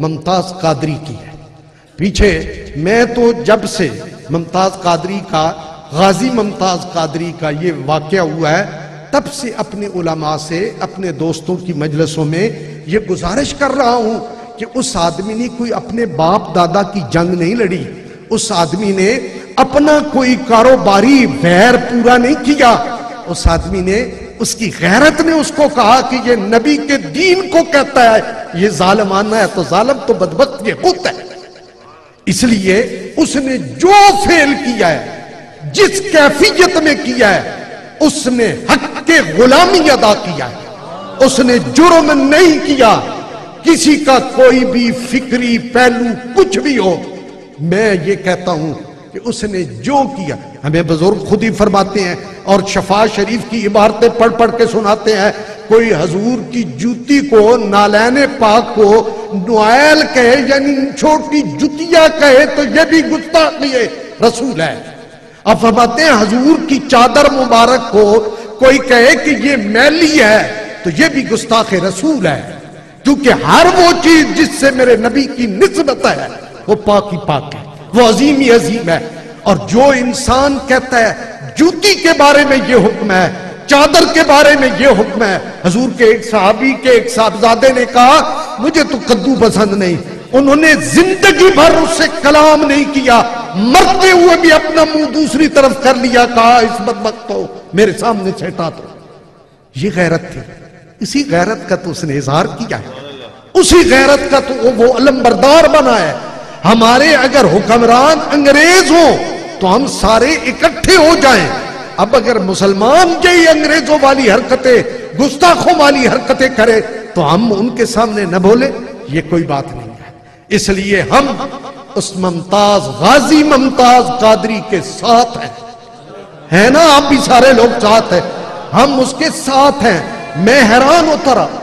ممتاز قادری کی ہے. پیچھے میں تو جب سے ممتاز قادری کا غازی ممتاز قادری کا یہ واقعہ ہوا ہے تب سے اپنے علماء سے اپنے دوستوں کی مجلسوں میں یہ گزارش کر رہا ہوں کہ اس آدمی نے کوئی اپنے باپ دادا کی جنگ نہیں لڑی. اس آدمی نے اپنا کوئی کاروباری ویر پورا نہیں کیا. اس آدمی نے اس کی غیرت نے اس کو کہا کہ یہ نبی کے دین کو کہتا ہے یہ ظالمانہ ہے تو ظالم تو بدبخت یہ خود ہے. اس لیے اس نے جو فعل کیا ہے جس کیفیت میں کیا ہے اس نے حق کے غلامی ادا کیا ہے. اس نے جرم نہیں کیا. کسی کا کوئی بھی فکری پہلو کچھ بھی ہو میں یہ کہتا ہوں کہ اس نے جو کیا. ہمیں بزرگ خود ہی فرماتے ہیں اور شفاء شریف کی عبارتیں پڑھ پڑھ کے سناتے ہیں کوئی حضور کی جوتی کو نالین پاک کو نوائل کہے یعنی چھوٹی جتیا کہے تو یہ بھی گستاخی رسول ہے. اب فرماتے ہیں حضور کی چادر مبارک کو کوئی کہے کہ یہ میلی ہے تو یہ بھی گستاخ رسول ہے. کیونکہ ہر وہ چیز جس سے میرے نبی کی نسبت ہے وہ پاک ہی پاک ہے, وہ عظیم ہی عظیم ہے. اور جو انسان کہتا ہے جوتی کے بارے میں یہ حکم ہے, چادر کے بارے میں یہ حکم ہے. حضور کے ایک صحابی کے ایک صاحبزادے نے کہا مجھے تو کدو پسند نہیں. انہوں نے زندگی بھر اس سے کلام نہیں کیا, مرتے ہوئے بھی اپنا منہ دوسری طرف کر لیا, کہا اس بدبخت کو میرے سامنے سے ہٹا دو. یہ غیرت تھی. اسی غیرت کا تو اس نے اظہار کیا ہے, اسی غیرت کا تو وہ علم بردار بنا ہے. ہمارے اگر حکمران انگریز ہوں تو ہم سارے اکٹھے ہو جائیں. اب اگر مسلمان یہی انگریزوں والی حرکتیں گستاخوں والی حرکتیں کرے تو ہم ان کے سامنے نہ بولے, یہ کوئی بات نہیں ہے. اس لیے ہم اس ممتاز غازی ممتاز قادری کے ساتھ ہیں نا. آپ بھی سارے لوگ ساتھ ہیں, ہم اس کے ساتھ ہیں. میں حیران ہوتا رہا.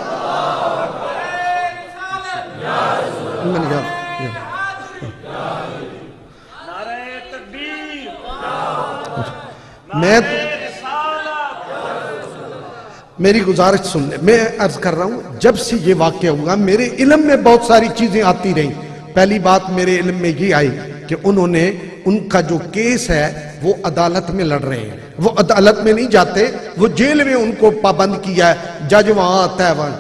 میری گزارش سن لیں. میں عرض کر رہا ہوں جب سے یہ واقعہ ہوا میرے علم میں بہت ساری چیزیں آتی رہیں. پہلی بات میرے علم میں یہ آئی کہ انہوں نے ان کا جو کیس ہے وہ عدالت میں لڑ رہے ہیں. وہ عدالت میں نہیں جاتے, وہ جیل میں ان کو پابند کیا ہے, جج وہاں آتا ہے وہاں.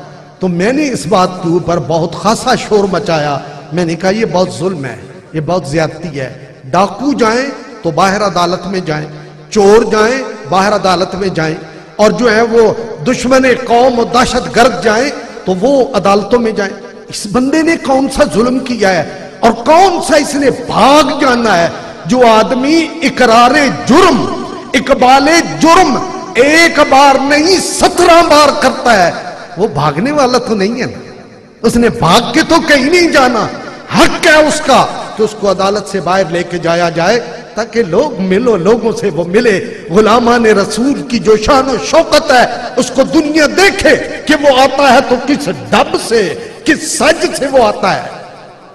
تو میں نے اس بات کے اوپر بہت خاصا شور مچایا. میں نے کہا یہ بہت ظلم ہے, یہ بہت زیادتی ہے. ڈاکو جائیں تو باہر عدالت میں جائیں, چور جائیں باہر عدالت میں جائیں, اور جو ہے وہ دشمن قوم و دہشت گرد جائیں تو وہ عدالتوں میں جائیں. اس بندے نے کون سا ظلم کیا ہے اور کون سا اس نے بھاگ جانا ہے. جو آدمی اقرار جرم اقبال جرم ایک بار نہیں 17 بار کرتا ہے وہ بھاگنے والا تو نہیں ہے نا. اس نے بھاگ کے تو کہیں نہیں جانا. حق ہے اس کا کہ اس کو عدالت سے باہر لے کے جایا جائے تاکہ لوگ ملو, لوگوں سے وہ ملے. غلامان رسول کی جو شان و شوکت ہے اس کو دنیا دیکھے کہ وہ آتا ہے تو کس ڈب سے کس سج سے وہ آتا ہے.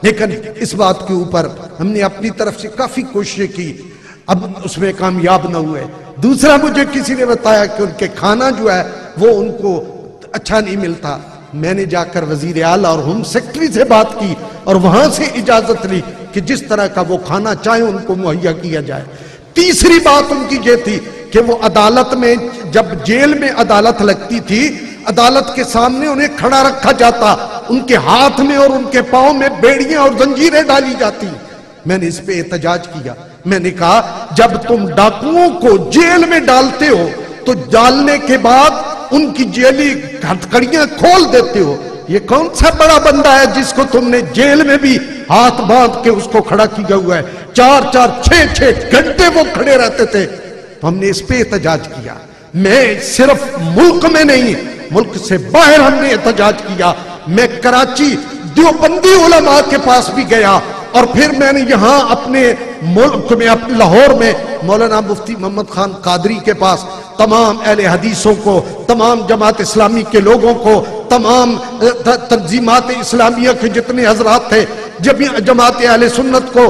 لیکن اس بات کے اوپر ہم نے اپنی طرف سے کافی کوششیں کی, اب اس میں کامیاب نہ ہوئے. دوسرا مجھے کسی نے بتایا کہ ان کے کھانا جو ہے وہ ان کو اچھا نہیں ملتا. میں نے جا کر وزیر اعلیٰ اور ہوم سیکرٹری سے بات کی اور وہاں سے اجازت لی کہ جس طرح کا وہ کھانا چاہے ان کو مہیا کیا جائے. تیسری بات ان کی یہ تھی کہ وہ عدالت میں جب جیل میں عدالت لگتی تھی عدالت کے سامنے انہیں کھڑا رکھا جاتا, ان کے ہاتھ میں اور ان کے پاؤں میں بیڑیاں اور زنجیریں ڈالی جاتی. میں نے اس پہ احتجاج کیا. میں نے کہا جب تم ڈاکوؤں کو جیل میں ڈالتے ہو تو ڈالنے کے بعد ان کی جیلی ہتھکڑیاں کھول دیتے ہو. یہ کون سا بڑا بندہ ہے جس کو تم نے جیل میں بھی ہاتھ باندھ کے اس کو کھڑا کیا ہوا ہے. 4-4 6 گھنٹے وہ کھڑے رہتے تھے. تو ہم نے اس پہ احتجاج کیا. میں صرف ملک میں نہیں ملک سے باہر ہم نے احتجاج کیا. میں کراچی دیوبندی علماء کے پاس بھی گیا اور پھر میں نے یہاں اپنے ملک میں لاہور میں مولانا مفتی محمد خان قادری کے پاس تمام اہل حدیثوں کو, تمام جماعت اسلامی کے لوگوں کو, تمام تنظیمات اسلامیہ کے جتنے حضرات تھے, جماعت اہل سنت کو,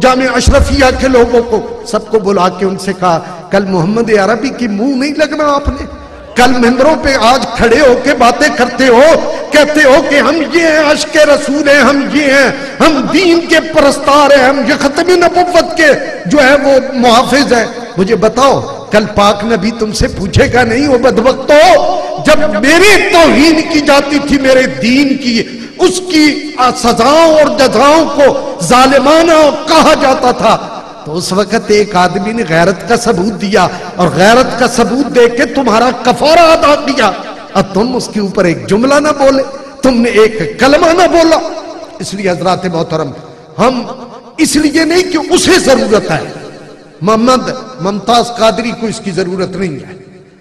جامع اشرفیہ کے لوگوں کو, سب کو بلا کے ان سے کہا کل محمد عربی کی منہ نہیں لگنا آپ نے, کل ممبروں پہ آج کھڑے ہو کے باتیں کرتے ہو، کہتے ہو کہ ہم یہ ہیں، عشق رسول ہیں، ہم یہ ہیں، ہم دین کے پرستار ہیں، ہم یہ ختم نبوت کے جو ہے وہ محافظ ہیں. مجھے بتاؤ کل پاک نبی تم سے پوچھے گا نہیں وہ بدبختو، جب میری توہین کی جاتی تھی میرے دین کی، اس کی سزاؤں اور جزاؤں کو ظالمانہ کہا جاتا تھا، تو اس وقت ایک آدمی نے غیرت کا ثبوت دیا اور غیرت کا ثبوت دے کے تمہارا کفارہ ادا کیا. اب تم اس کے اوپر ایک جملہ نہ بولے، تم نے ایک کلمہ نہ بولا. اس لیے حضرات محترم، ہم اس لیے نہیں کہ اسے ضرورت ہے، محمد ممتاز قادری کو اس کی ضرورت نہیں ہے،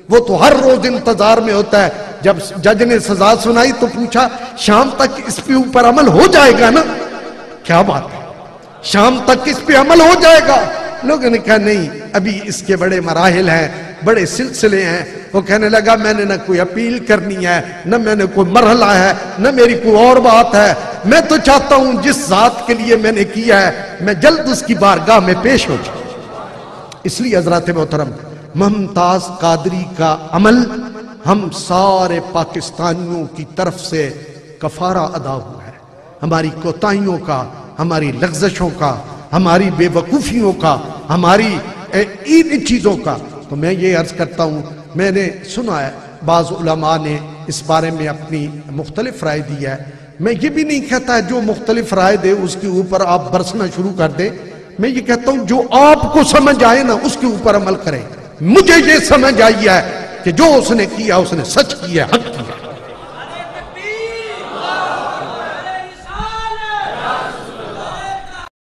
وہ تو ہر روز انتظار میں ہوتا ہے. جب جج نے سزا سنائی تو پوچھا شام تک اس پہ اوپر عمل ہو جائے گا نا؟ کیا بات ہے، شام تک اس پہ عمل ہو جائے گا؟ لوگوں نے کہا نہیں، ابھی اس کے بڑے مراحل ہیں، بڑے سلسلے ہیں. وہ کہنے لگا میں نے نہ کوئی اپیل کرنی ہے، نہ میں نے کوئی مرحلہ ہے، نہ میری کوئی اور بات ہے. میں تو چاہتا ہوں جس ذات کے لیے میں نے کیا ہے میں جلد اس کی بارگاہ میں پیش ہو جاؤں. اس لیے حضرات محترم، ممتاز قادری کا عمل ہم سارے پاکستانیوں کی طرف سے کفارہ ادا ہوا ہے، ہماری کوتاہیوں کا، ہماری لغزشوں کا، ہماری بے وقوفیوں کا، ہماری ان چیزوں کا. تو میں یہ عرض کرتا ہوں، میں نے سنا ہے بعض علماء نے اس بارے میں اپنی مختلف رائے دی ہے. میں یہ بھی نہیں کہتا جو مختلف رائے دے اس کے اوپر آپ برسنا شروع کر دیں. میں یہ کہتا ہوں جو آپ کو سمجھ آئے نا اس کے اوپر عمل کریں. مجھے یہ سمجھ آئی ہے کہ جو اس نے کیا اس نے سچ کیا، حق کیا.